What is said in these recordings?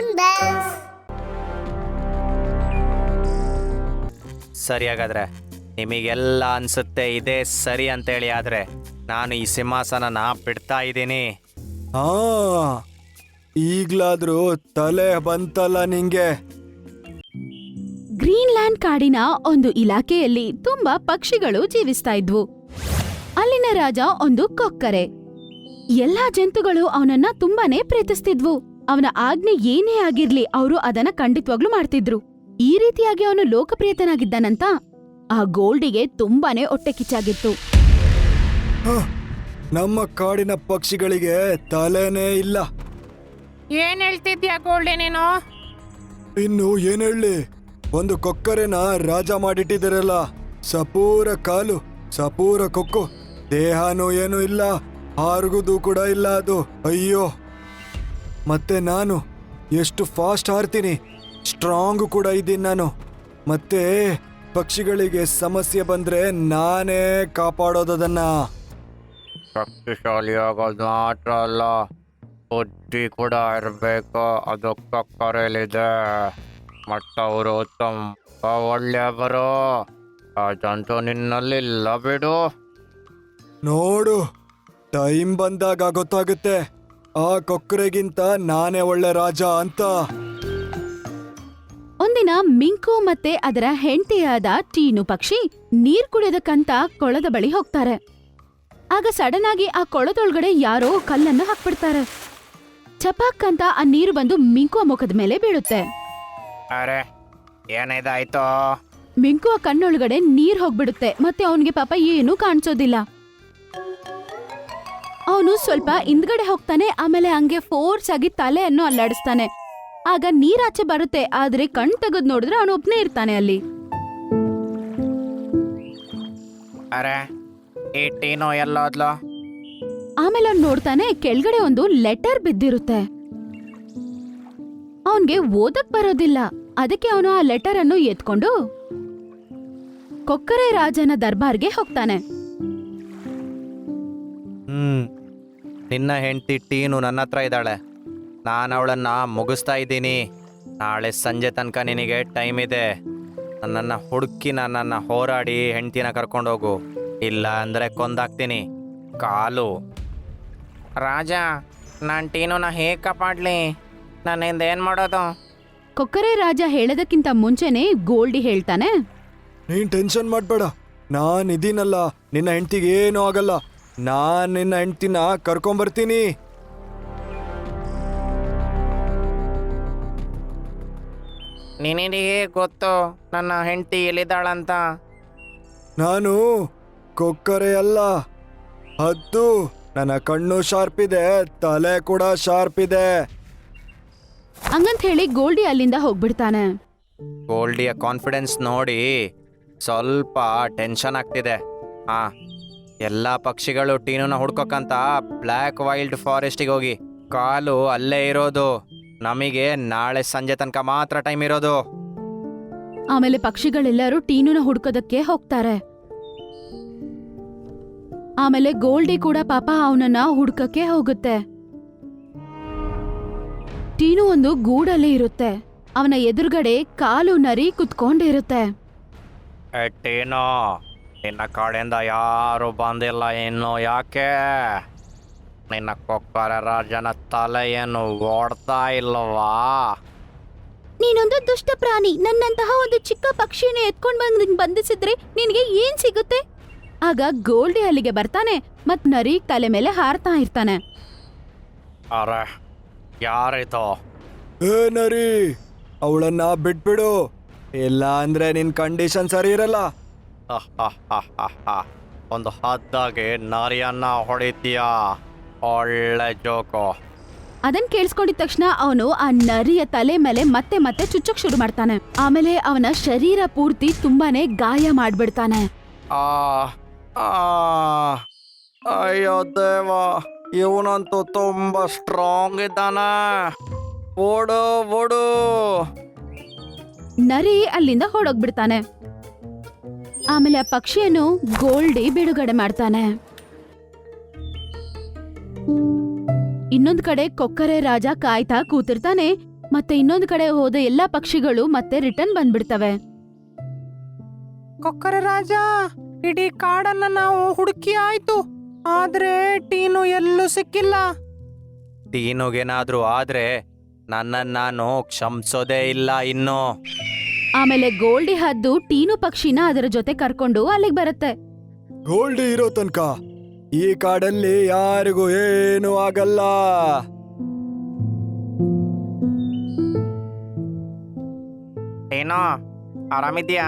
Cartoon bells. ಸರಿ, ಹಾಗಾದ್ರೆ ನಿಮಗೆಲ್ಲ ಅನ್ಸುತ್ತೆ ಇದೇ ಸರಿ ಅಂತೇಳಿ, ಆದ್ರೆ ನಾನು ಈ ಸಿಂಹಾಸನನ ಬಿಡ್ತಾ ಇದ್ದೀನಿ. ಹಾ, ಈಗ್ಲಾದ್ರೂ ತಲೆ ಬಂತಲ್ಲ ನಿಂಗೆ. ಗ್ರೀನ್ಲ್ಯಾಂಡ್ ಕಾಡಿನ ಒಂದು ಇಲಾಖೆಯಲ್ಲಿ ತುಂಬಾ ಪಕ್ಷಿಗಳು ಜೀವಿಸ್ತಾ ಇದ್ವು. ಅಲ್ಲಿನ ರಾಜ ಒಂದು ಕೊಕ್ಕರೆ. ಎಲ್ಲಾ ಜಂತುಗಳು ಅವನನ್ನ ತುಂಬಾನೇ ಪ್ರೀತಿಸ್ತಿದ್ವು. ಅವನ ಆಜ್ಞೆ ಏನೇ ಆಗಿರ್ಲಿ ಅವರು ಅದನ್ನ ಖಂಡಿತವಾಗ್ಲೂ ಮಾಡ್ತಿದ್ರು. ಈ ರೀತಿಯಾಗಿ ಅವನು ಲೋಕಪ್ರಿಯತನಾಗಿದ್ದಾನಂತ ಆ ಗೋಲ್ಡಿಗೆ ತುಂಬಾನೇ ಹೊಟ್ಟೆ ಕಿಚ್ಚಾಗಿತ್ತು. ನಮ್ಮ ಕಾಡಿನ ಪಕ್ಷಿಗಳಿಗೆ ತಲೆನೇ ಇಲ್ಲ. ಏನ್ ಹೇಳ್ತಿದ್ಯಾ ಗೋಲ್ಡಿ ನೀನು? ಇನ್ನು ಏನ್ ಹೇಳಿ, ಒಂದು ಕೊಕ್ಕರೆನ ರಾಜ ಮಾಡಿಟ್ಟಿದ್ದಾರಲ್ಲ. ಸಪೂರ ಕಾಲು, ಸಪೂರ ಕೊಕ್ಕು, ದೇಹನೂ ಏನೂ ಇಲ್ಲ, ಹಾರುಗುದು ಕೂಡ ಇಲ್ಲ ಅದು. ಅಯ್ಯೋ, ಮತ್ತೆ ನಾನು ಎಷ್ಟು ಫಾಸ್ಟ್ ಹಾರ್ತೀನಿ, ಸ್ಟ್ರಾಂಗ್ ಕೂಡ ಇದ್ದೀನಿ ನಾನು. ಮತ್ತೆ ಪಕ್ಷಿಗಳಿಗೆ ಸಮಸ್ಯೆ ಬಂದ್ರೆ ನಾನೇ ಕಾಪಾಡೋದನ್ನ. ಶಕ್ತಿಶಾಲಿ ಆಗೋದು ಮಾತ್ರ ಅಲ್ಲ, ಬುದ್ಧಿ ಕೂಡ ಇರಬೇಕು. ಅದು ಕೊಕ್ಕರೆಲಿದೆ. ಮತ್ತು ಅವರು ತುಂಬ ಒಳ್ಳೆಯವರು. ಆ ಜಂತು ನಿನ್ನಲ್ಲಿಲ್ಲ ಬಿಡು. ನೋಡು, ಟೈಮ್ ಬಂದಾಗ ಗೊತ್ತಾಗುತ್ತೆ ಆ ಕೊಕ್ಕರೆಗಿಂತ ನಾನೇ ಒಳ್ಳೆ ರಾಜ ಅಂತ. ಒಂದಿನ ಮಿಂಕು ಮತ್ತೆ ಅದರ ಹೆಂಡತಿಯಾದ ಟೀನು ಪಕ್ಷಿ ನೀರ್ ಕುಡಿಯೋದಕ್ಕಂತ ಕೊಳದ ಬಳಿ ಹೋಗ್ತಾರೆ. ಆಗ ಸಡನ್ ಆಗಿ ಆ ಕೊಳದೊಳಗಡೆ ಯಾರೋ ಕಲ್ಲನ್ನು ಹಾಕ್ಬಿಡ್ತಾರೆ. ಚಪಾಕ್ ಅಂತ ಆ ನೀರು ಬಂದು ಮಿಂಕು ಮುಖದ ಮೇಲೆ ಬೀಳುತ್ತೆ. ಅರೆ, ಏನಿದಾಯ್ತು? ಮಿಂಕು ಆ ಕಣ್ಣೊಳಗಡೆ ನೀರ್ ಹೋಗ್ಬಿಡುತ್ತೆ. ಮತ್ತೆ ಅವನಿಗೆ ಪಾಪ ಏನೂ ಕಾಣಿಸೋದಿಲ್ಲ. ಅವನು ಸ್ವಲ್ಪ ಹಿಂದ್ಗಡೆ ಹೋಗ್ತಾನೆ. ಆಮೇಲೆ ಹಂಗೆ ಫೋರ್ಸ್ ಆಗಿ ತಲೆಯನ್ನು ಅಲ್ಲಾಡಿಸ್ತಾನೆ. ಆಗ ನೀರಾಚೆ ಬರುತ್ತೆ. ಆದ್ರೆ ಕಣ್ ತೆಗೆದ್ ನೋಡಿದ್ರೆ ಅವನು ಒಬ್ನೇ ಇರ್ತಾನೆ ಅಲ್ಲಿ. ಅರೆ, ಈ ಟೀನು ಎಲ್ಲೋದ್ಲು? ಆಮೇಲೆ ಅವ್ನು ನೋಡ್ತಾನೆ, ಕೆಳಗಡೆ ಒಂದು ಲೆಟರ್ ಬಿದ್ದಿರುತ್ತೆ. ಅವನ್ಗೆ ಓದಕ್ ಬರೋದಿಲ್ಲ. ಅದಕ್ಕೆ ಅವನು ಆ ಲೆಟರ್ ಅನ್ನು ಎತ್ಕೊಂಡು ಕೊಕ್ಕರೆ ರಾಜನ ದರ್ಬಾರ್ಗೆ ಹೋಗ್ತಾನೆ. ನಿನ್ನ ಹೆಂಡತಿ ಟೀನು ನನ್ನ ಹತ್ರ ಇದ್ದಾಳೆ. ನಾನು ಅವಳನ್ನ ಮುಗಿಸ್ತಾ ಇದ್ದೀನಿ. ನಾಳೆ ಸಂಜೆ ತನಕ ನಿನಗೆ ಟೈಮ್ ಇದೆ. ನನ್ನನ್ನು ಹುಡುಕಿ ನನ್ನನ್ನು ಹೋರಾಡಿ ಹೆಂಡ್ತಿನ ಕರ್ಕೊಂಡೋಗು, ಇಲ್ಲ ಅಂದರೆ ಕೊಂದಾಕ್ತೀನಿ. ಕಾಲು. ರಾಜ, ನಾನು ಟೀನುನ ಹೇಗೆ ಕಾಪಾಡಲಿ? ನನ್ನಿಂದ ಏನು ಮಾಡೋದು? ಕೊಕ್ಕರೆ ರಾಜ ಹೇಳೋದಕ್ಕಿಂತ ಮುಂಚೆನೆ ಗೋಲ್ಡಿ ಹೇಳ್ತಾನೆ, ನೀನ್ ಟೆನ್ಷನ್ ಮಾಡ್ಬೇಡ, ನಾನ್ ಇದೀನಲ್ಲ. ನಿನ್ನ ಹೆಂಡತಿಗೆ ಏನೂ ಆಗಲ್ಲ. ನಾನ್ ನಿನ್ನ ಹೆಂಡತಿನ ಕರ್ಕೊಂಬರ್ತೀನಿ. ನಿನಗೆ ಹೇಗೆ ಗೊತ್ತು ನನ್ನ ಹೆಂಡತಿ ಎಲ್ಲಿದ್ದಾಳಂತ? ನಾನು ಕೊಕ್ಕರೆ ಅಲ್ಲ, ಹದ್ದು. ನನ್ನ ಕಣ್ಣು ಶಾರ್ಪ್ ಇದೆ, ತಲೆ ಕೂಡ ಶಾರ್ಪ್ ಇದೆ. ಹಂಗಂತ ಹೇಳಿ ಗೋಲ್ಡಿ ಅಲ್ಲಿಂದ ಹೋಗ್ಬಿಡ್ತಾನೆ. ಗೋಲ್ಡಿಯ ಕಾನ್ಫಿಡೆನ್ಸ್ ನೋಡಿ ಸ್ವಲ್ಪ ಟೆನ್ಷನ್ ಆಗ್ತಿದೆ. ಎಲ್ಲ ಪಕ್ಷಿಗಳು ಟೀನುನ ಹುಡ್ಕೋಕ್ಕಂತ ಬ್ಲ್ಯಾಕ್ ವೈಲ್ಡ್ ಫಾರೆಸ್ಟಿಗೆ ಹೋಗಿ. ಕಾಲು ಅಲ್ಲೇ ಇರೋದು. ನಮಗೆ ನಾಳೆ ಸಂಜೆ ತನಕ ಮಾತ್ರ ಟೈಮ್ ಇರೋದು. ಆಮೇಲೆ ಪಕ್ಷಿಗಳೆಲ್ಲರೂ ಟೀನುನ ಹುಡ್ಕೋದಕ್ಕೆ ಹೋಗ್ತಾರೆ. ಆಮೇಲೆ ಗೋಲ್ಡಿ ಕೂಡ ಪಾಪ ಅವನನ್ನ ಹುಡ್ಕಕ್ಕೆ ಹೋಗುತ್ತೆ. ಟೀನು ಒಂದು ಗೂಡಲ್ಲಿ ಇರುತ್ತೆ. ಅವನ ಎದುರುಗಡೆ ಕಾಲು ನರಿ ಕುತ್ಕೊಂಡಿರುತ್ತೆ. ಟೀನು, ನಿನ್ನ ಕಡೆಯಿಂದ ಯಾರು ಬಂದಿಲ್ಲ ಇನ್ನು. ಯಾಕೆ? ನಿನ್ನ ಕೊಕ್ಕರೆ ರಾಜನ ತಲೆ ಏನು ಓಡ್ತಾ ಇಲ್ಲವಾ? ನೀನೊಂದು ದುಷ್ಟ ಪ್ರಾಣಿ. ನನ್ನಂತಹ ಒಂದು ಚಿಕ್ಕ ಪಕ್ಷಿನ ಎತ್ಕೊಂಡ್ ಬಂದ್ ಬಂಧಿಸಿದ್ರೆ ನಿನಗೆ ಏನ್ ಸಿಗುತ್ತೆ? ಆಗ ಗೋಲ್ಡಿ ಅಲ್ಲಿಗೆ ಬರ್ತಾನೆ ಮತ್ ನರಿ ತಲೆ ಮೇಲೆ ಹಾರ್ತಾ ಇರ್ತಾನೆ. ಅರೆ, ಯಾರಿತು? ಏ ನರಿ, ಅವಳನ್ನ ಬಿಟ್ಬಿಡು, ಇಲ್ಲ ಅಂದ್ರೆ ನಿನ್ ಕಂಡೀಷನ್ ಸರಿ ಇರಲ್ಲ. ಒಂದು ಹದ್ದಾಗಿ ನರಿಯನ್ನ ಹೊಡಿತೀಯ? ಒಳ್ಳೆ ಜೋಕು. ಅದನ್ ಕೇಳಿಸ್ಕೊಂಡಿದ ತಕ್ಷಣ ಅವನು ಆ ನರಿಯ ತಲೆ ಮೇಲೆ ಮತ್ತೆ ಮತ್ತೆ ಚುಚ್ಚಕ್ ಶುರು ಮಾಡ್ತಾನೆ. ಆಮೇಲೆ ಅವನ ಶರೀರ ಪೂರ್ತಿ ತುಂಬಾನೇ ಗಾಯ ಮಾಡ್ಬಿಡ್ತಾನೆ. ಅಯ್ಯೋ ದೇವ, ಇವನಂತೂ ತುಂಬಾ ಸ್ಟ್ರಾಂಗ್ ಇದ್ದಾನೆ. ಓಡು ಓಡು. ನರಿ ಅಲ್ಲಿಂದ ಹೊಡೋಗ್ಬಿಡ್ತಾನೆ. ಆಮೇಲೆ ಆ ಪಕ್ಷಿಯನ್ನು ಗೋಲ್ಡಿ ಬಿಡುಗಡೆ ಮಾಡ್ತಾನೆ. ಇನ್ನೊಂದ್ ಕಡೆ ಕೊಕ್ಕರೆ ರಾಜ ಕಾಯ್ತಾ ಕೂತಿರ್ತಾನೆ. ಮತ್ತೆ ಇನ್ನೊಂದು ಕಡೆ ಹೋದ ಎಲ್ಲಾ ಪಕ್ಷಿಗಳು ಮತ್ತೆ ರಿಟರ್ನ್ ಬಂದ್ಬಿಡ್ತವೆ. ಕೊಕ್ಕರೆ ರಾಜ, ಇಡೀ ಕಾಡನ್ನ ನಾವು ಹುಡುಕಿ ಆಯ್ತು, ಆದ್ರೆ ಟೀನು ಎಲ್ಲೂ ಸಿಕ್ಕಿಲ್ಲ. ಟೀನುಗೇನಾದ್ರೂ ಆದ್ರೆ ನನ್ನನ್ನು ನಾನು ಕ್ಷಮಿಸೋದೇ ಇಲ್ಲ ಇನ್ನು. ಆಮೇಲೆ ಗೋಲ್ಡಿ ಹದ್ದು ಟೀನು ಪಕ್ಷಿನ ಅದರ ಜೊತೆ ಕರ್ಕೊಂಡು ಅಲ್ಲಿಗೆ ಬರುತ್ತೆ. ಗೋಲ್ಡಿ ಇರೋ ತನಕ ಈ ಕಾಡಲ್ಲಿ ಯಾರಿಗೂ ಏನೂ ಆಗಲ್ಲ. ಏನೋ ಆರಾಮಿದ್ಯಾ?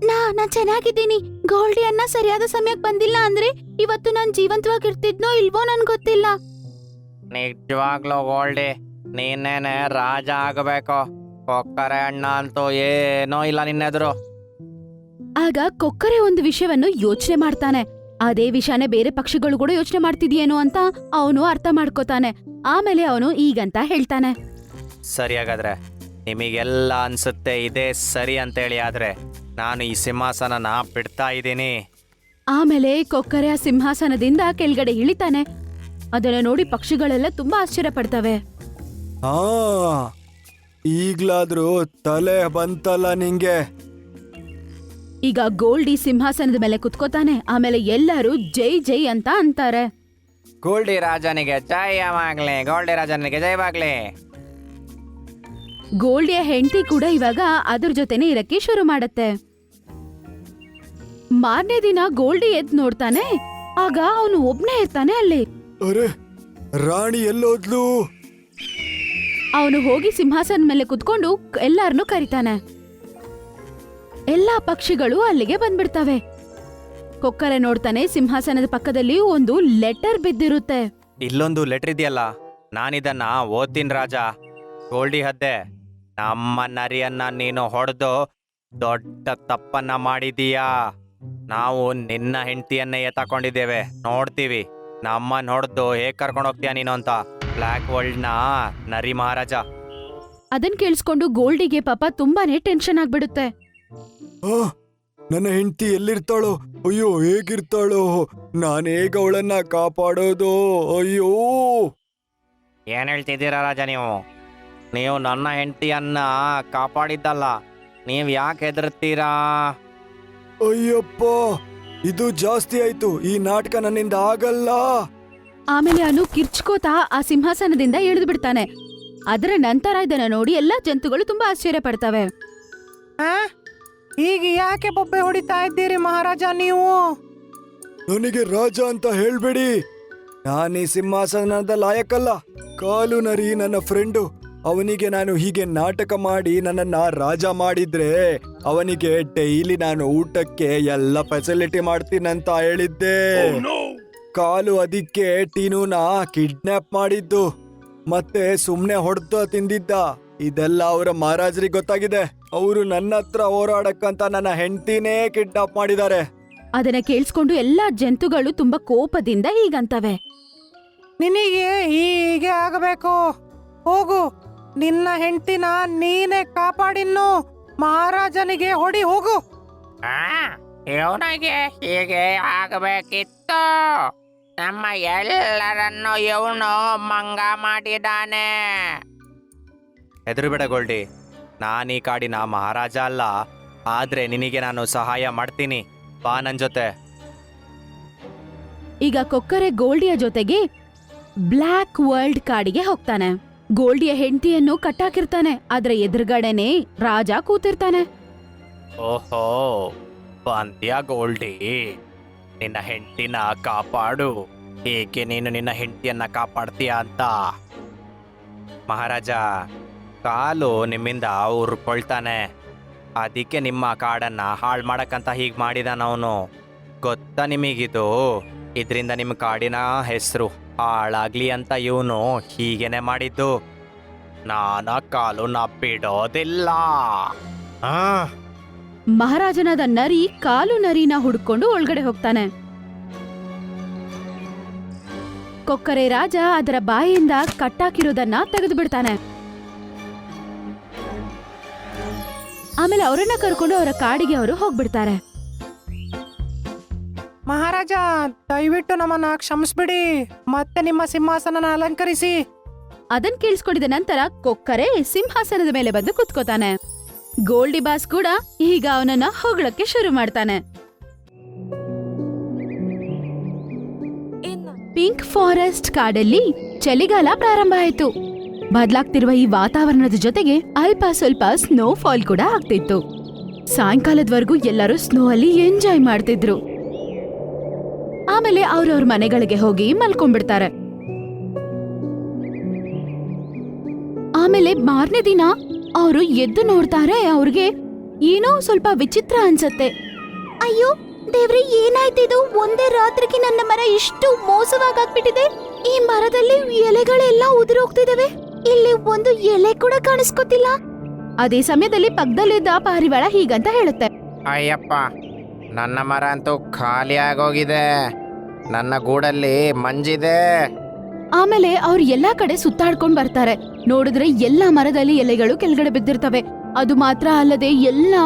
ನಾನ್ ಚೆನ್ನಾಗಿದ್ದೀನಿ. ಗೋಲ್ಡಿ ಅನ್ನ ಸರಿಯಾದ ಸಮಯಕ್ಕೆ ಬಂದಿಲ್ಲ ಅಂದ್ರೆ ಇವತ್ತು ನಾನ್ ಜೀವಂತವಾಗಿರ್ತಿದ್ನೋ ಇಲ್ವೋ ನನ್ ಗೊತ್ತಿಲ್ಲ. ನಿಜವಾಗ್ಲೂ ಗೋಲ್ಡಿ, ನೀನೇನೆ ರಾಜ ಆಗಬೇಕು. ಕೊಕ್ಕರೆ ಅಣ್ಣ ಅಂತೂ ಏನೋ ಇಲ್ಲ ನಿನ್ನೆದುರು. ಆಗ ಕೊಕ್ಕರೆ ಒಂದು ವಿಷಯವನ್ನು ಯೋಚನೆ ಮಾಡ್ತಾನೆ. ಅದೇ ವಿಷಯನೇ ಬೇರೆ ಪಕ್ಷಿಗಳು ಕೂಡ ಯೋಚನೆ ಮಾಡ್ತಿದ್ಯೇನೋ ಅಂತ ಅವನು ಅರ್ಥ ಮಾಡ್ಕೋತಾನೆ. ಆಮೇಲೆ ಅವನು ಈಗಂತ ಹೇಳ್ತಾನೆ. ಸರಿ, ಹಾಗಾದ್ರೆ ನಿಮಗೆಲ್ಲ ಅನ್ಸುತ್ತೆ ಇದೇ ಸರಿ ಅಂತೇಳಿ, ಆದ್ರೆ ನಾನು ಈ ಸಿಂಹಾಸನನ ಬಿಡ್ತಾ ಇದ್ದೀನಿ. ಆಮೇಲೆ ಕೊಕ್ಕರೆ ಆ ಸಿಂಹಾಸನದಿಂದ ಕೆಳಗಡೆ ಇಳಿತಾನೆ. ಅದನ್ನ ನೋಡಿ ಪಕ್ಷಿಗಳೆಲ್ಲ ತುಂಬಾ ಆಶ್ಚರ್ಯ ಪಡ್ತವೆ. ಹಾ, ಈಗ್ಲಾದ್ರೂ ತಲೆ ಬಂತಲ್ಲ ನಿಂಗೆ. ಈಗ ಗೋಲ್ಡಿ ಸಿಂಹಾಸನದ ಮೇಲೆ ಕುತ್ಕೋತಾನೆ. ಆಮೇಲೆ ಎಲ್ಲರೂ ಜೈ ಜೈ ಅಂತ ಅಂತಾರೆ. ಗೋಲ್ಡಿ ರಾಜನಿಗೆ ಜಯವಾಗ್ಲಿ, ಗೋಲ್ಡಿ ರಾಜನಿಗೆ ಜಯವಾಗ್ಲಿ. ಗೋಲ್ಡಿಯ ಹೆಂಡತಿ ಕೂಡ ಇವಾಗ ಅದ್ರ ಜೊತೆನೆ ಇರಕ್ಕೆ ಶುರು ಮಾಡತ್ತೆ. ಮಾರನೇ ದಿನ ಗೋಲ್ಡಿ ಎದ್ದು ನೋಡ್ತಾನೆ. ಆಗ ಅವನು ಒಬ್ನೇ ಇರ್ತಾನೆ ಅಲ್ಲಿ. ಅರೆ, ರಾಣಿ ಎಲ್ಲೋದ್ಲು? ಅವನು ಹೋಗಿ ಸಿಂಹಾಸನ ಮೇಲೆ ಕುತ್ಕೊಂಡು ಎಲ್ಲಾರನ್ನೂ ಕರೀತಾನೆ. ಎಲ್ಲಾ ಪಕ್ಷಿಗಳು ಅಲ್ಲಿಗೆ ಬಂದ್ಬಿಡ್ತವೆ. ಕೊಕ್ಕರೆ ನೋಡ್ತಾನೆ, ಸಿಂಹಾಸನದ ಪಕ್ಕದಲ್ಲಿ ಒಂದು ಲೆಟರ್ ಬಿದ್ದಿರುತ್ತೆ. ಇಲ್ಲೊಂದು ಲೆಟರ್ ಇದೆಯಲ್ಲ, ನಾನಿದನ್ನ ಓದ್ತೀನಿ ರಾಜ. ಗೋಲ್ಡಿ ಹದ್ದೆ, ನಮ್ಮ ನರಿಯನ್ನ ನೀನು ಹೊಡೆದು ದೊಡ್ಡ ತಪ್ಪನ್ನ ಮಾಡಿದೀಯಾ. ನಾವು ನಿನ್ನ ಹೆಂಡತಿಯನ್ನೇ ಎತ್ತಾಕೊಂಡಿದ್ದೇವೆ. ನೋಡ್ತೀವಿ ನಮ್ಮನ್ನ ಹೊಡೆದು ಹೇಗ್ ಕರ್ಕೊಂಡು ಹೋಗ್ತೀಯ ನೀನು ಅಂತ. ಬ್ಲ್ಯಾಕ್ ವರ್ಲ್ಡ್ನ ನರಿ ಮಹಾರಾಜ. ಅದನ್ ಕೇಳಿಸ್ಕೊಂಡು ಗೋಲ್ಡಿಗೆ ಪಾಪ ತುಂಬಾನೇ ಟೆನ್ಷನ್ ಆಗ್ಬಿಡುತ್ತೆ. ಆ, ನನ್ನ ಹೆಂಡತಿ ಎಲ್ಲಿರ್ತಾಳೋ? ಅಯ್ಯೋ, ಹೇಗಿರ್ತಾಳೋ? ನಾನು ಹೇಗ ಅವಳನ್ನ ಕಾಪಾಡೋದು? ಅಯ್ಯೋ! ಏನ್ ಹೇಳ್ತಿದ್ದೀರಾ ರಾಜ ನೀವು? ನೀವು ನನ್ನ ಹೆಂಡತಿಯನ್ನ ಕಾಪಾಡಿದ್ದಲ್ಲ, ನೀವ್ ಯಾಕೆ ಹೆದರ್ತೀರಾ? ಅಯ್ಯಪ್ಪ, ಇದು ಜಾಸ್ತಿ ಆಯ್ತು. ಈ ನಾಟಕ ನನ್ನಿಂದ ಆಗಲ್ಲ. ಆಮೇಲೆ ಅವನು ಕಿರ್ಚ್ಕೋತಾ ಆ ಸಿಂಹಾಸನದಿಂದ ಇಳಿದು ಬಿಡ್ತಾನೆ. ಅದರ ನಂತರ ಇದನ್ನ ನೋಡಿ ಎಲ್ಲಾ ಜಂತುಗಳು ತುಂಬಾ ಆಶ್ಚರ್ಯ ಪಡ್ತವೆ. ಈಗ ಯಾಕೆ ಬೊಬ್ಬೆ ಹೊಡಿತಾ ಇದ್ದೀರಿ ಮಹಾರಾಜ ನೀವು? ನನಗೆ ರಾಜ ಅಂತ ಹೇಳ್ಬೇಡಿ. ನಾನು ಈ ಸಿಂಹಾಸನದ ಲಾಯಕ್ಕಲ್ಲ. ಕಾಲು ನರಿ ನನ್ನ ಫ್ರೆಂಡು. ಅವನಿಗೆ ನಾನು ಹೀಗೆ ನಾಟಕ ಮಾಡಿ ನನ್ನನ್ನ ರಾಜ ಮಾಡಿದ್ರೆ ಅವನಿಗೆ ಡೈಲಿ ನಾನು ಊಟಕ್ಕೆ ಎಲ್ಲ ಫೆಸಿಲಿಟಿ ಮಾಡ್ತೀನಂತ ಹೇಳಿದ್ದೆ. ಕಾಲು ಅದಕ್ಕೆ ಟೀನುನ ಕಿಡ್ನಾಪ್ ಮಾಡಿದ್ದು ಮತ್ತೆ ಸುಮ್ನೆ ಹೊಡೆದು ತಿಂದಿದ್ದ. ಇದೆಲ್ಲ ಅವರ ಮಹಾರಾಜರಿಗೆ ಗೊತ್ತಾಗಿದೆ. ಅವರು ನನ್ನ ಹತ್ರ ಹೋರಾಡಕ್ಕಂತ ನನ್ನ ಹೆಂಡತಿನೇ ಕಿಡ್ನಾಪ್ ಮಾಡಿದ್ದಾರೆ. ಅದನ್ನ ಕೇಳಿಸ್ಕೊಂಡು ಎಲ್ಲಾ ಜಂತುಗಳು ತುಂಬಾ ಕೋಪದಿಂದ ಹೀಗಂತವೆ. ನಿನಗೆ ಹೀಗೆ ಆಗಬೇಕು. ಹೋಗು, ನಿನ್ನ ಹೆಂಡತಿನ ನೀನೇ ಕಾಪಾಡಿನ್ನು ಮಹಾರಾಜನಿಗೆ ಹೊಡಿ ಹೋಗು. ಇವನಿಗೆ ಹೀಗೆ ಆಗಬೇಕಿತ್ತು. ನಮ್ಮ ಎಲ್ಲರನ್ನು ಇವನು ಮಂಗ ಮಾಡಿದಾನೆ. ಹೆದರುಬೇಡ ಗೋಲ್ಡಿ, ನಾನೀ ಕಾಡಿನ ಮಹಾರಾಜ ಅಲ್ಲ, ಆದ್ರೆ ನಿನಗೆ ನಾನು ಸಹಾಯ ಮಾಡ್ತೀನಿ. ಬಾ ನನ್ ಜೊತೆ. ಈಗ ಕೊಕ್ಕರೆ ಗೋಲ್ಡಿಯ ಜೊತೆಗೆ ಬ್ಲ್ಯಾಕ್ ವರ್ಲ್ಡ್ ಕಾಡಿಗೆ ಹೋಗ್ತಾನೆ. ಗೋಲ್ಡಿಯ ಹೆಂಡತಿಯನ್ನು ಕಟ್ಟಾಕಿರ್ತಾನೆ. ಆದ್ರ ಎದುರುಗಡೆನೆ ರಾಜ ಕೂತಿರ್ತಾನೆ. ಓಹೋ, ಬಂದ್ಯಾ ಗೋಲ್ಡಿ? ನಿನ್ನ ಹೆಂಡತಿನ ಕಾಪಾಡು. ಏಕೆ ನೀನು ನಿನ್ನ ಹೆಂಡತಿಯನ್ನ ಕಾಪಾಡ್ತೀಯ ಅಂತ. ಮಹಾರಾಜ, ಕಾಲು ನಿಮ್ಮಿಂದ ಉರ್ಕೊಳ್ತಾನೆ. ಅದಕ್ಕೆ ನಿಮ್ಮ ಕಾಡನ್ನ ಹಾಳು ಮಾಡಕ್ಕಂತ ಹೀಗೆ ಮಾಡಿದಾನವನು. ಗೊತ್ತಾ ನಿಮಗಿದು? ಇದರಿಂದ ನಿಮ್ಮ ಕಾಡಿನ ಹೆಸರು ಹಾಳಾಗ್ಲಿ ಅಂತ ಇವನು ಹೀಗೇನೆ ಮಾಡಿದ್ದು. ನಾನ ಕಾಲುನ ಬಿಡೋದಿಲ್ಲ. ಮಹಾರಾಜನಾದ ನರಿ ಕಾಲು ನರಿನ ಹುಡ್ಕೊಂಡು ಒಳಗಡೆ ಹೋಗ್ತಾನೆ. ಕೊಕ್ಕರೆ ರಾಜ ಅದರ ಬಾಯಿಯಿಂದ ಕಟ್ಟಾಕಿರೋದನ್ನ ತೆಗೆದು ಬಿಡ್ತಾನೆ. ಆಮೇಲೆ ಅವರನ್ನ ಕರ್ಕೊಂಡು ಅವರ ಕಾಡಿಗೆ ಅವರು ಹೋಗ್ಬಿಡ್ತಾರೆ. ಮಹಾರಾಜ, ದಯವಿಟ್ಟು ನಮ್ಮನ್ನ ಕ್ಷಮಿಸ್ಬಿಡಿ. ಮತ್ತೆ ನಿಮ್ಮ ಸಿಂಹಾಸನನ ಅಲಂಕರಿಸಿ. ಅದನ್ ಕೇಳಿಸ್ಕೊಂಡಿದ ನಂತರ ಕೊಕ್ಕರೆ ಸಿಂಹಾಸನದ ಮೇಲೆ ಬಂದು ಕುತ್ಕೋತಾನೆ. ಗೋಲ್ಡಿ ಬಾಸ್ ಕೂಡ ಈಗ ಅವನನ್ನ ಹೊಗಳಕ್ಕೆ ಶುರು ಮಾಡ್ತಾನೆ. ಪಿಂಕ್ ಫಾರೆಸ್ಟ್ ಕಾಡಲ್ಲಿ ಚಳಿಗಾಲ ಪ್ರಾರಂಭ ಆಯ್ತು. ಬದಲಾಗ್ತಿರುವ ಈ ವಾತಾವರಣದ ಜೊತೆಗೆ ಅಲ್ಪ ಸ್ವಲ್ಪ ಸ್ನೋ ಫಾಲ್ ಕೂಡ ಆಗ್ತಿತ್ತು. ಸಾಯಂಕಾಲದವರೆಗೂ ಎಲ್ಲರೂ ಸ್ನೋ ಅಲ್ಲಿ ಎಂಜಾಯ್ ಮಾಡ್ತಿದ್ರು. ಆಮೇಲೆ ಅವ್ರವ್ರ ಮನೆಗಳಿಗೆ ಹೋಗಿ ಮಲ್ಕೊಂಡ್ಬಿಡ್ತಾರೆ. ಆಮೇಲೆ ಮಾರನೇ ದಿನ ಅವರು ಎದ್ದು ನೋಡ್ತಾರೆ. ಅವ್ರಿಗೆ ಏನೋ ಸ್ವಲ್ಪ ವಿಚಿತ್ರ ಅನ್ಸತ್ತೆ. ಅಯ್ಯೋ ದೇವ್ರೆ, ಏನಾಯ್ತಿದು? ಒಂದೇ ರಾತ್ರಿಗೆ ನನ್ನ ಮರ ಇಷ್ಟು ಮೋಸವಾಗ್ಬಿಟ್ಟಿದೆ. ಈ ಮರದಲ್ಲಿ ಎಲೆಗಳೆಲ್ಲ ಉದುರೋಗ್ತಿದಾವೆ. ಇಲ್ಲಿ ಒಂದು ಎಲೆ ಕೂಡ ಕಾಣಿಸ್ಕೊತಿಲ್ಲ. ಅದೇ ಸಮಯದಲ್ಲಿ ಪಕ್ಕದಲ್ಲಿದ್ದ ಪಾರಿವಾಳ ಹೀಗಂತ ಹೇಳುತ್ತೆ. ಅಯ್ಯಪ್ಪ, ನನ್ನ ಮರ ಅಂತೂ ಖಾಲಿ ಆಗೋಗಿದೆ. ನನ್ನ ಗೂಡಲ್ಲಿ ಮಂಜಿದೆ. ಆಮೇಲೆ ಅವ್ರು ಎಲ್ಲಾ ಕಡೆ ಸುತ್ತಾಡ್ಕೊಂಡ್ ಬರ್ತಾರೆ. ನೋಡಿದ್ರೆ ಎಲ್ಲಾ ಮರದಲ್ಲಿ ಎಲೆಗಳು ಕೆಳಗಡೆ ಬಿದ್ದಿರ್ತವೆ. ಅದು ಮಾತ್ರ ಅಲ್ಲದೆ ಎಲ್ಲಾ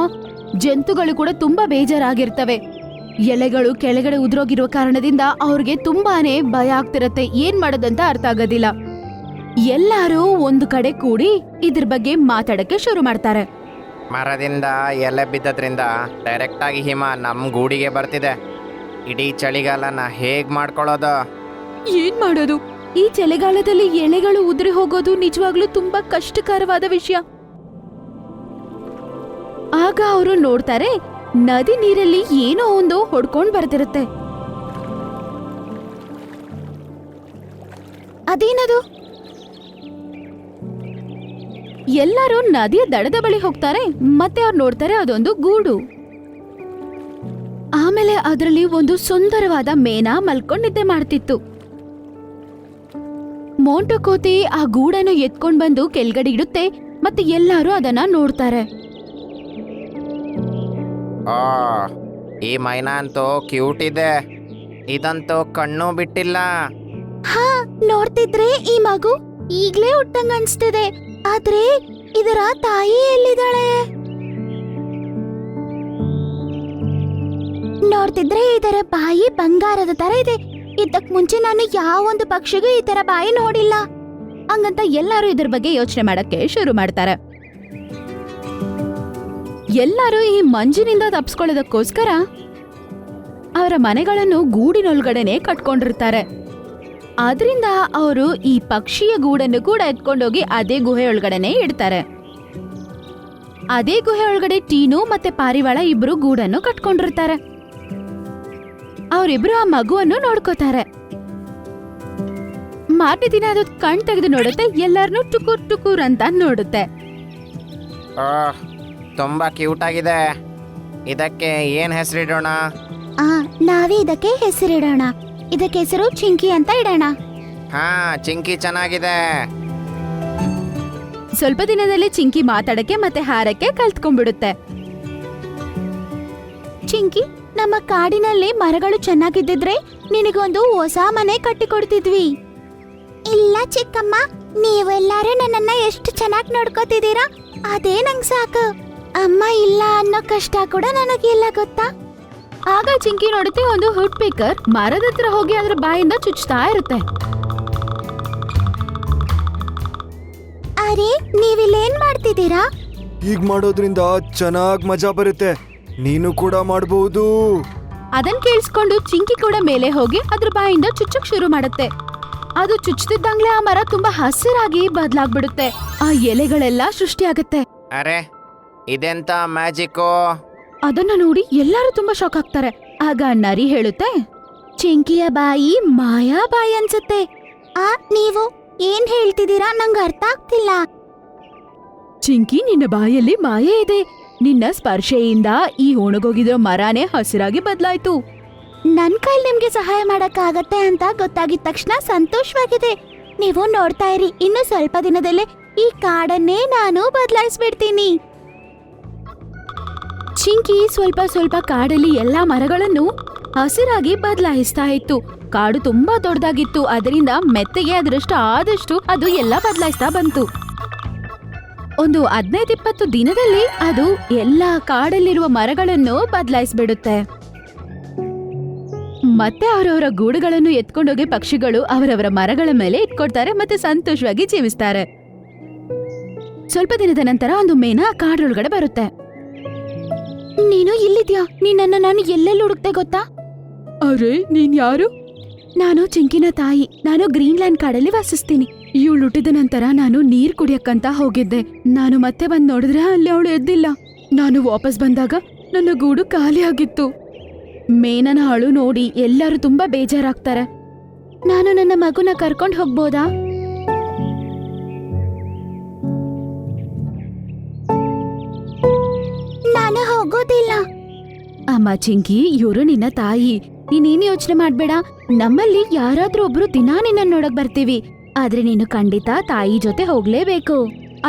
ಜಂತುಗಳು ಕೂಡ ತುಂಬಾ ಬೇಜಾರಾಗಿರ್ತವೆ. ಎಲೆಗಳು ಕೆಳಗಡೆ ಉದುರೋಗಿರುವ ಕಾರಣದಿಂದ ಅವ್ರಿಗೆ ತುಂಬಾನೇ ಭಯ ಆಗ್ತಿರತ್ತೆ. ಏನ್ ಮಾಡೋದಂತ ಅರ್ಥ ಆಗೋದಿಲ್ಲ. ಎಲ್ಲಾರು ಒಂದು ಕಡೆ ಕೂಡಿ ಇದ್ರ ಬಗ್ಗೆ ಮಾತಾಡಕ್ಕೆ ಶುರು ಮಾಡ್ತಾರೆ. ಮರದಿಂದ ಎಲೆ ಬಿದ್ದದ್ರಿಂದ ಡೈರೆಕ್ಟ್ ಆಗಿ ಹಿಮ ನಮ್ಮ ಗೂಡಿಗೆ ಬರ್ತಿದೆ. ಇಡೀ ಚಳಿಗಾಲನ ಹೇಗ್ ಮಾಡ್ಕೊಳ್ಳೋದು? ಏನ್ ಮಾಡೋದು? ಈ ಚಳಿಗಾಲದಲ್ಲಿ ಎಲೆಗಳು ಉದುರಿ ಹೋಗೋದು ನಿಜವಾಗ್ಲೂ ತುಂಬಾ ಕಷ್ಟಕರವಾದ ವಿಷಯ. ಆಗ ಅವರು ನೋಡ್ತಾರೆ, ನದಿ ನೀರಲ್ಲಿ ಏನೋ ಒಂದು ಹೊಡ್ಕೊಂಡ್ ಬರ್ತಿರುತ್ತೆ. ಅದೇನದು? ಎಲ್ಲರೂ ನದಿಯ ದಡದ ಬಳಿ ಹೋಗ್ತಾರೆ. ಮತ್ತೆ ಅವ್ರು ನೋಡ್ತಾರೆ, ಅದೊಂದು ಗೂಡು. ಆಮೇಲೆ ಅದರಲ್ಲಿ ಒಂದು ಸುಂದರವಾದ ಮೇನ ಮಲ್ಕೊಂಡ್ ನಿದ್ದೆ ಮಾಡ್ತಿತ್ತು. ಮೋಂಟು ಕೋತಿ ಆ ಗೂಡನ್ನು ಎತ್ಕೊಂಡ್ ಬಂದು ಕೆಳಗಡೆ ಇಡುತ್ತೆ. ಮತ್ತೆ ಎಲ್ಲರೂ ಅದನ್ನ ನೋಡ್ತಾರೆ. ಆ, ಈ ಮೈನಾ ಅಂತೂ ಕ್ಯೂಟ್ ಇದೆ. ಇದಂತೂ ಕಣ್ಣು ಬಿಟ್ಟಿಲ್ಲ. ಹಾ, ನೋಡ್ತಿದ್ರೆ ಈ ಮಗು ಈಗ್ಲೇ ಹುಟ್ಟಂಗ ಅನ್ಸ್ತಿದೆ. ಆದ್ರೆ ಇದರ ತಾಯಿ ಎಲ್ಲಿದ್ದಾಳೆ? ನೋಡ್ತಿದ್ರೆ ಇದರ ಬಾಯಿ ಬಂಗಾರದ ತರ ಇದೆ. ಇದಕ್ ಮುಂಚೆ ನಾನು ಯಾವೊಂದು ಪಕ್ಷಿಗೂ ಈ ತರ ಬಾಯಿ ನೋಡಿಲ್ಲ. ಹಂಗಂತ ಎಲ್ಲರೂ ಇದ್ರ ಬಗ್ಗೆ ಯೋಚನೆ ಮಾಡಕ್ಕೆ ಶುರು ಮಾಡ್ತಾರೆ. ಎಲ್ಲರೂ ಈ ಮಂಜಿನಿಂದ ತಪ್ಪಿಸ್ಕೊಳ್ಳೋದಕ್ಕೋಸ್ಕರ ಅವರ ಮನೆಗಳನ್ನು ಗೂಡಿನೊಳಗಡೆನೆ ಕಟ್ಕೊಂಡಿರ್ತಾರೆ. ಆದ್ರಿಂದ ಅವರು ಈ ಪಕ್ಷಿಯ ಗೂಡನ್ನು ಕೂಡ ಎತ್ಕೊಂಡೋಗಿ ಅದೇ ಗುಹೆ ಒಳಗಡೆನೆ ಇಡ್ತಾರೆ. ಅದೇ ಗುಹೆ ಒಳಗಡೆ ಟೀನು ಮತ್ತೆ ಪಾರಿವಾಳ ಇಬ್ರು ಗೂಡನ್ನು ಕಟ್ಕೊಂಡಿರ್ತಾರೆ. ಅವರಿಬ್ರು ಆ ಮಗುವನ್ನು ನೋಡ್ಕೋತಾರೆ. ಮಾರನೇ ದಿನ ಅದು ಕಣ್ ತೆಗೆದು ನೋಡುತ್ತೆ. ಎಲ್ಲಾರನು ಟುಕುರ್ ಟುಕುರ್ ಅಂತ ನೋಡುತ್ತೆ. ತುಂಬಾ ಕ್ಯೂಟ್ ಆಗಿದೆ. ಇದಕ್ಕೆ ಏನ್ ಹೆಸರಿಡೋಣ? ನಾವೇ ಇದಕ್ಕೆ ಹೆಸರಿಡೋಣ. ಇದಕ್ಕೆ ಹೆಸರು ಚಿಂಕಿ ಅಂತ ಇಡೋಣ. ಹಾ, ಚಿಂಕಿ ಚೆನ್ನಾಗಿದೆ. ಸ್ವಲ್ಪ ದಿನದಲ್ಲಿ ಚಿಂಕಿ ಮಾತಾಡಕ್ಕೆ ಮತ್ತೆ ಹಾರಕ್ಕೆ ಕಲ್ತ್ಕೊಂಡ್ಬಿಡುತ್ತೆ. ಚಿಂಕಿ, ನಮ್ಮ ಕಾಡಿನಲ್ಲಿ ಮರಗಳು ಚೆನ್ನಾಗಿದ್ದಿದ್ರೆ ನಿನಗೊಂದು ಹೊಸ ಮನೆ ಕಟ್ಟಿಕೊಡ್ತಿದ್ವಿ. ಇಲ್ಲ ಚಿಕ್ಕಮ್ಮ, ನೀವೆಲ್ಲರೂ ನನ್ನನ್ನ ಎಷ್ಟು ಚೆನ್ನಾಗಿ ನೋಡ್ಕೋತಿದ್ದೀರಾ, ಅದೇ ನಂಗ್ ಸಾಕು. ಅಮ್ಮ ಇಲ್ಲ ಅನ್ನೋ ಕಷ್ಟ ಕೂಡ ನನಗಿಲ್ಲ, ಗೊತ್ತಾ? ಆಗ ಚಿಂಕಿ ನೋಡುತ್ತೆ, ಒಂದು ವುಡ್ ಪೀಕರ್ ಮರದ ಹತ್ರ ಹೋಗಿ ಅದ್ರ ಬಾಯಿಂದ ಚುಚ್ತಾ ಇರುತ್ತೆ. ಅರೆ, ನೀವಿಲ್ಲೇನ್ ಮಾಡ್ತಿದ್ದೀರಾ? ಹೀಗ್ ಮಾಡೋದ್ರಿಂದ ಚೆನ್ನಾಗ್ ಮಜಾ ಬರುತ್ತೆ. ನೀನು ಕೂಡ ಮಾಡಬಹುದು. ಅದನ್ ಕೇಳಿಸ್ಕೊಂಡು ಚಿಂಕಿ ಕೂಡ ಮೇಲೆ ಹೋಗಿ ಅದ್ರ ಬಾಯಿಂದ ಚುಚ್ಚಕ್ ಶುರು ಮಾಡುತ್ತೆ. ಅದು ಚುಚ್ಚುತ್ತಿದ್ದಂಗ್ಲೇ ಆ ಮರ ತುಂಬಾ ಹಸಿರಾಗಿ ಬದಲಾಗ್ಬಿಡುತ್ತೆ. ಆ ಎಲೆಗಳೆಲ್ಲ ಸೃಷ್ಟಿಯಾಗತ್ತೆ. ಅರೆ, ಇದೆಂತ ಮ್ಯಾಜಿಕ್ಕು? ಅದನ್ನ ನೋಡಿ ಎಲ್ಲರೂ ತುಂಬಾ ಶಾಕ್ ಆಗ್ತಾರೆ. ಆಗ ನರಿ ಹೇಳುತ್ತೆ, ಚಿಂಕಿಯ ಬಾಯಿ ಮಾಯಾ ಬಾಯಿ ಅನ್ಸುತ್ತೆ. ನೀವು ಏನ್ ಹೇಳ್ತಿದ್ದೀರಾ? ನಂಗೆ ಅರ್ಥ ಆಗ್ತಿಲ್ಲ. ಚಿಂಕಿ, ನಿನ್ನ ಬಾಯಲ್ಲಿ ಮಾಯೆ ಇದೆ. ನಿನ್ನ ಸ್ಪರ್ಶೆಯಿಂದ ಈ ಒಣಗೋಗಿರೋ ಮರನೇ ಹಸಿರಾಗಿ ಬದಲಾಯ್ತು. ನನ್ ಕೈಲಿ ನಿಮ್ಗೆ ಸಹಾಯ ಮಾಡಕ್ಕಾಗತ್ತೆ ಅಂತ ಗೊತ್ತಾಗಿದ ತಕ್ಷಣ ಸಂತೋಷವಾಗಿದೆ. ನೀವು ನೋಡ್ತಾ ಇರಿ, ಇನ್ನು ಸ್ವಲ್ಪ ದಿನದಲ್ಲೇ ಈ ಕಾಡನ್ನೇ ನಾನು ಬದಲಾಯಿಸ್ಬಿಡ್ತೀನಿ. ಚಿಂಕಿ ಸ್ವಲ್ಪ ಸ್ವಲ್ಪ ಕಾಡಲ್ಲಿ ಎಲ್ಲಾ ಮರಗಳನ್ನು ಹಸಿರಾಗಿ ಬದಲಾಯಿಸ್ತಾ ಇತ್ತು. ಕಾಡು ತುಂಬಾ ದೊಡ್ಡದಾಗಿತ್ತು. ಅದರಿಂದ ಮೆತ್ತಗೆ ಅದರಷ್ಟು ಆದಷ್ಟು ಅದು ಎಲ್ಲ ಬದಲಾಯಿಸ್ತಾ ಬಂತು. ಒಂದು 15-20 ದಿನದಲ್ಲಿ ಅದು ಎಲ್ಲಾ ಕಾಡಲ್ಲಿರುವ ಮರಗಳನ್ನು ಬದಲಾಯಿಸ್ಬಿಡುತ್ತೆ. ಮತ್ತೆ ಅವರವರ ಗೂಡುಗಳನ್ನು ಎತ್ಕೊಂಡೋಗಿ ಪಕ್ಷಿಗಳು ಅವರವರ ಮರಗಳ ಮೇಲೆ ಇಟ್ಕೊಡ್ತಾರೆ ಮತ್ತೆ ಸಂತೋಷವಾಗಿ ಜೀವಿಸ್ತಾರೆ. ಸ್ವಲ್ಪ ದಿನದ ನಂತರ ಒಂದು ಮೇನ ಕಾಡೊಳಗಡೆ ಬರುತ್ತೆ. ನೀನು ಇಲ್ಲಿದ್ಯಾ? ನಿನ್ನನ್ನ ನಾನು ಎಲ್ಲೆಲ್ಲಿ ಹುಡುಕ್ತೆ ಗೊತ್ತಾ? ಅರೆ, ನೀನ್ ಯಾರು? ನಾನು ಚಿಂಕಿನ ತಾಯಿ. ನಾನು ಗ್ರೀನ್ಲ್ಯಾಂಡ್ ಕಾಡಲ್ಲಿ ವಾಸಿಸ್ತೀನಿ. ಇವಳು ಹುಟ್ಟಿದ ನಂತರ ನಾನು ನೀರ್ ಕುಡಿಯಕ್ಕಂತ ಹೋಗಿದ್ದೆ. ನಾನು ಮತ್ತೆ ಬಂದ್ ನೋಡಿದ್ರೆ ಅಲ್ಲಿ ಅವಳು ಎದ್ದಿಲ್ಲ. ನಾನು ವಾಪಸ್ ಬಂದಾಗ ನನ್ನ ಗೂಡು ಖಾಲಿ ಆಗಿತ್ತು. ಮೇನನ ಅಳು ನೋಡಿ ಎಲ್ಲರೂ ತುಂಬಾ ಬೇಜಾರಾಗ್ತಾರೆ. ನಾನು ನನ್ನ ಮಗುನ ಕರ್ಕೊಂಡು ಹೋಗ್ಬೋದಾ? ನಾನು ಹೋಗೋದಿಲ್ಲ. ಅಮ್ಮ ಚಿಂಕಿ, ಇವರು ನಿನ್ನ ತಾಯಿ. ನೀನೇನು ಯೋಚನೆ ಮಾಡ್ಬೇಡ. ನಮ್ಮಲ್ಲಿ ಯಾರಾದ್ರೂ ಒಬ್ರು ದಿನಾ ನಿನ್ನ ನೋಡಕ್ ಬರ್ತೀವಿ. ಆದ್ರೆ ನೀನು ಖಂಡಿತ ತಾಯಿ ಜೊತೆ ಹೋಗ್ಲೇಬೇಕು.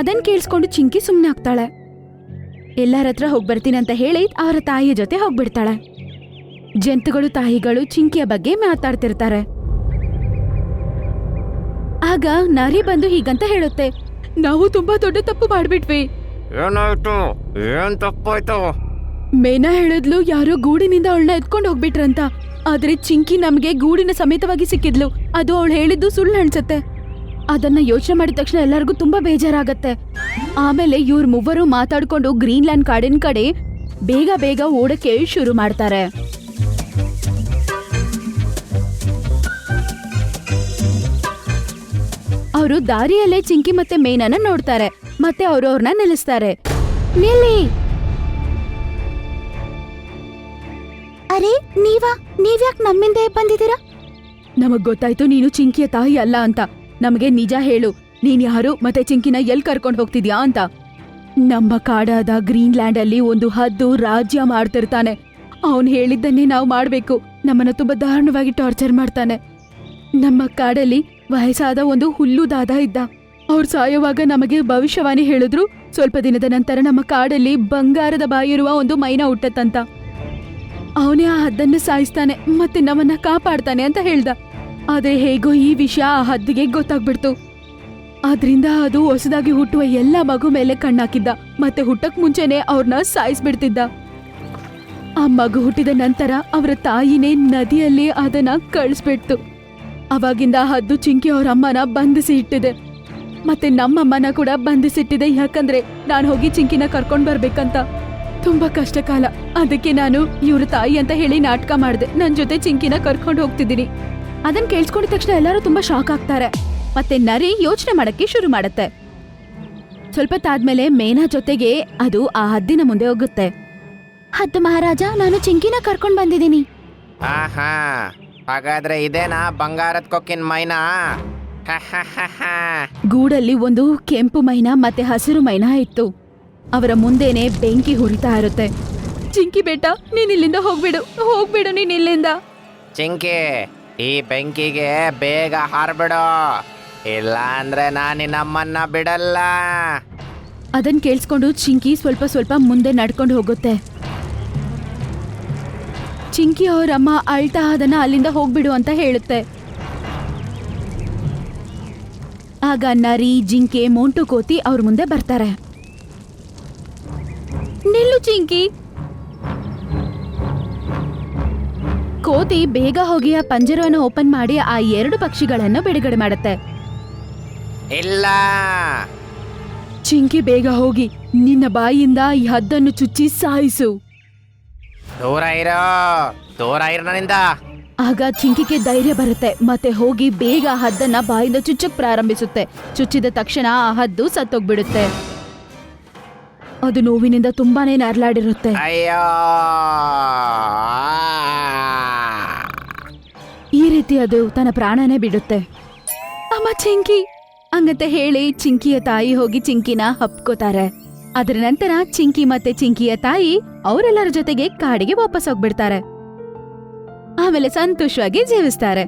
ಅದನ್ ಕೇಳಿಸ್ಕೊಂಡು ಚಿಂಕಿ ಸುಮ್ನೆ ಆಗ್ತಾಳೆ. ಎಲ್ಲರ ಹತ್ರ ಹೋಗ್ಬರ್ತೀನಿ ಅಂತ ಹೇಳಿ ಅವರ ತಾಯಿಯ ಜೊತೆ ಹೋಗ್ಬಿಡ್ತಾಳೆ. ಜಂತುಗಳು ತಾಯಿಗಳು ಚಿಂಕಿಯ ಬಗ್ಗೆ ಮಾತಾಡ್ತಿರ್ತಾರೆ. ಆಗ ನರಿ ಬಂದು ಹೀಗಂತ ಹೇಳುತ್ತೆ, ನಾವು ತುಂಬಾ ದೊಡ್ಡ ತಪ್ಪು ಮಾಡ್ಬಿಟ್ವಿ. ಏನಾಯ್ತು? ಏನ್ ತಪ್ಪಾಯ್ತು? ಮೇನಾ ಹೇಳಿದ್ಲು ಯಾರೋ ಗೂಡಿನಿಂದ ಅವಳನ್ನ ಎತ್ಕೊಂಡು ಹೋಗ್ಬಿಟ್ರಂತ. ಆದ್ರೆ ಚಿಂಕಿ ನಮ್ಗೆ ಗೂಡಿನ ಸಮೇತವಾಗಿ ಸಿಕ್ಕಿದ್ಲು. ಅದು ಅವಳು ಹೇಳಿದ್ದು ಸುಳ್ಳು ಅನ್ಸತ್ತೆ. ಅದನ್ನ ಯೋಚನೆ ಮಾಡಿದ ತಕ್ಷಣ ಎಲ್ಲರಿಗೂ ತುಂಬಾ ಬೇಜಾರಾಗತ್ತೆ. ಆಮೇಲೆ ಇವ್ರ ಮೂವರು ಮಾತಾಡ್ಕೊಂಡು ಗ್ರೀನ್ಲ್ಯಾಂಡ್ ಕಾಡಿನ ಕಡೆ ಬೇಗ ಬೇಗ ಓಡಕ್ಕೆ ಶುರು ಮಾಡ್ತಾರೆ. ಅವರು ದಾರಿಯಲ್ಲೇ ಚಿಂಕಿ ಮತ್ತೆ ಮೇನನ ನೋಡ್ತಾರೆ. ಮತ್ತೆ ಅವರು ಅವ್ರನ್ನ ನಿಲ್ಲಿಸ್ತಾರೆ. ನಿಲ್ಲಿ! ಅರೆ, ನೀವ್ಯಾಕ್ ನಮ್ಮಿಂದ ಬಂದಿದ್ದೀರಾ? ನಮಗ್ ಗೊತ್ತಾಯ್ತು ನೀನು ಚಿಂಕಿಯ ತಾಯಿ ಅಲ್ಲ ಅಂತ. ನಮಗೆ ನಿಜ ಹೇಳು, ನೀನ್ ಯಾರು ಮತ್ತೆ ಚಿಂಕಿನ ಎಲ್ ಕರ್ಕೊಂಡು ಹೋಗ್ತಿದ್ಯಾ ಅಂತ. ನಮ್ಮ ಕಾಡಾದ ಗ್ರೀನ್ಲ್ಯಾಂಡ್ ಅಲ್ಲಿ ಒಂದು ಹದ್ದು ರಾಜ್ಯ ಮಾಡ್ತಿರ್ತಾನೆ. ಅವನ್ ಹೇಳಿದ್ದನ್ನೇ ನಾವು ಮಾಡ್ಬೇಕು. ನಮ್ಮನ್ನ ತುಂಬಾ ದಾರುಣವಾಗಿ ಟಾರ್ಚರ್ ಮಾಡ್ತಾನೆ. ನಮ್ಮ ಕಾಡಲ್ಲಿ ವಯಸ್ಸಾದ ಒಂದು ಹುಲ್ಲು ದಾದ ಇದ್ದ. ಅವ್ರು ಸಾಯುವಾಗ ನಮಗೆ ಭವಿಷ್ಯವಾಣಿ ಹೇಳಿದ್ರು, ಸ್ವಲ್ಪ ದಿನದ ನಂತರ ನಮ್ಮ ಕಾಡಲ್ಲಿ ಬಂಗಾರದ ಬಾಯಿರುವ ಒಂದು ಮೈನ ಹುಟ್ಟತ್ತಂತ. ಅವನೇ ಆ ಹದ್ದನ್ನು ಸಾಯಿಸ್ತಾನೆ ಮತ್ತೆ ನಮ್ಮನ್ನ ಕಾಪಾಡ್ತಾನೆ ಅಂತ ಹೇಳ್ದ. ಆದ್ರೆ ಹೇಗೋ ಈ ವಿಷಯ ಆ ಹದ್ದಿಗೆ ಗೊತ್ತಾಗ್ಬಿಡ್ತು. ಆದ್ರಿಂದ ಅದು ಹೊಸದಾಗಿ ಹುಟ್ಟುವ ಎಲ್ಲ ಮಗು ಮೇಲೆ ಕಣ್ಣಾಕಿದ್ದ ಮತ್ತೆ ಹುಟ್ಟಕ್ ಮುಂಚೆನೆ ಅವ್ರನ್ನ ಸಾಯಿಸ್ಬಿಡ್ತಿದ್ದ. ಆ ಮಗು ಹುಟ್ಟಿದ ನಂತರ ಅವರ ತಾಯಿನೇ ನದಿಯಲ್ಲಿ ಅದನ್ನ ಕಳಿಸ್ಬಿಡ್ತು. ಅವಾಗಿಂದ ಹದ್ದು ಚಿಂಕಿ ಅವ್ರ ಅಮ್ಮನ ಬಂಧಿಸಿ ಇಟ್ಟಿದೆ ಮತ್ತೆ ನಮ್ಮಮ್ಮನ ಕೂಡ ಬಂಧಿಸಿಟ್ಟಿದೆ. ಯಾಕಂದ್ರೆ ನಾನು ಹೋಗಿ ಚಿಂಕಿನ ಕರ್ಕೊಂಡ್ ಬರ್ಬೇಕಂತ. ತುಂಬಾ ಕಷ್ಟ ಕಾಲ. ಅದಕ್ಕೆ ನಾನು ಇವ್ರ ತಾಯಿ ಅಂತ ಹೇಳಿ ನಾಟಕ ಮಾಡಿದೆ. ನನ್ ಜೊತೆ ಚಿಂಕಿನ ಕರ್ಕೊಂಡು ಹೋಗ್ತಿದ್ದೀನಿ. ಅದನ್ನ ಕೇಳಿಸ್ಕೊಂಡಿದ ತಕ್ಷಣ ಎಲ್ಲರೂ ತುಂಬಾ ಶಾಕ್ ಆಗ್ತಾರೆ. ಮತ್ತೆ ನರಿ ಯೋಚನೆ ಮಾಡಕ್ಕೆ ಶುರು ಮಾಡತ್ತೆ. ಸ್ವಲ್ಪ ತಾದ್ಮೇಲೆ ಮೇನಾ ಜೊತೆಗೆ ಅದು ಆ ಹದ್ದಿನ ಮುಂದೆ ಹೋಗುತ್ತೆ. ಹದ್ದು ಮಹಾರಾಜ, ನಾನು ಚಿಂಕಿನ ಕರ್ಕೊಂಡ್ ಬಂದಿದ್ದೀನಿ. ಆಹಾ, ಹಾಗಾದ್ರೆ ಇದೇನಾ ಬಂಗಾರದ ಕೊಕ್ಕಿನ ಮೈನಾ? ಗೂಡಲ್ಲಿ ಒಂದು ಕೆಂಪು ಮೈನಾ ಮತ್ತೆ ಹಸಿರು ಮೈನಾ ಇತ್ತು. ಅವರ ಮುಂದೆನೆ ಬೆಂಕಿ ಹುರಿತಾ ಇರುತ್ತೆ. ಚಿಂಕಿ ಬೇಟ, ನೀನ್ ಇಲ್ಲಿಂದ ಹೋಗ್ಬಿಡು ನೀನ್ ಇಲ್ಲಿಂದ. ಚಿಂಕಿ, ಈ ಬೆಂಕಿಗೆ ಬೇಗ ಹಾರ್ಬಿಡು, ಇಲ್ಲ ಅಂದ್ರೆ ನಾನು ನಮ್ಮನ್ನ ಬಿಡಲ್ಲ. ಅದನ್ ಕೇಳಿಸ್ಕೊಂಡು ಚಿಂಕಿ ಸ್ವಲ್ಪ ಸ್ವಲ್ಪ ಮುಂದೆ ನಡ್ಕೊಂಡು ಹೋಗುತ್ತೆ. ಚಿಂಕಿ ಅವರಮ್ಮ ಅಳ್ತಾ ಅದನ್ನ ಅಲ್ಲಿಂದ ಹೋಗ್ಬಿಡು ಅಂತ ಹೇಳುತ್ತೆ. ಆಗ ನರಿ, ಜಿಂಕೆ, ಮೋಂಟು ಕೋತಿ ಅವ್ರ ಮುಂದೆ ಬರ್ತಾರೆ. ನಿಲ್ಲು ಚಿಂಕಿ. ಕೋತಿ ಬೇಗ ಹೋಗಿ ಆ ಪಂಜರವನ್ನು ಓಪನ್ ಮಾಡಿ ಆ 2 ಪಕ್ಷಿಗಳನ್ನು ಬಿಡುಗಡೆ ಮಾಡುತ್ತೆ. ಇಲ್ಲ. ಚಿಂಕಿ ಬೇಗ ಹೋಗಿ ನಿನ್ನ ಬಾಯಿಯಿಂದ ಈ ಹದ್ದನ್ನು ಚುಚ್ಚಿ ಸಾಯಿಸು. ದೂರ ಇರೋ ನನ್ನಿಂದ. ಆಗ ಚಿಂಕಿಗೆ ಧೈರ್ಯ ಬರುತ್ತೆ ಮತ್ತೆ ಹೋಗಿ ಬೇಗ ಆ ಹದ್ದನ್ನ ಬಾಯಿಂದ ಚುಚ್ಚಕ್ ಪ್ರಾರಂಭಿಸುತ್ತೆ. ಚುಚ್ಚಿದ ತಕ್ಷಣ ಆ ಹದ್ದು ಸತ್ತೋಗ್ಬಿಡುತ್ತೆ. ಅದು ನೋವಿನಿಂದ ತುಂಬಾನೇ ನರಳಾಡಿರುತ್ತೆ. ಅಯ್ಯೋ, ಈ ರೀತಿ ಅದು ತನ್ನ ಪ್ರಾಣನೇ ಬಿಡುತ್ತೆ. ಅಮ್ಮ ಚಿಂಕಿ ಹಂಗಂತ ಹೇಳಿ ಚಿಂಕಿಯ ತಾಯಿ ಹೋಗಿ ಚಿಂಕಿನ ಹಪ್ಕೋತಾರೆ. ಅದರ ನಂತರ ಚಿಂಕಿ ಮತ್ತೆ ಚಿಂಕಿಯ ತಾಯಿ ಅವರೆಲ್ಲರ ಜೊತೆಗೆ ಕಾಡಿಗೆ ವಾಪಸ್ ಹೋಗ್ಬಿಡ್ತಾರೆ. ಆಮೇಲೆ ಸಂತೋಷವಾಗಿ ಜೀವಿಸ್ತಾರೆ.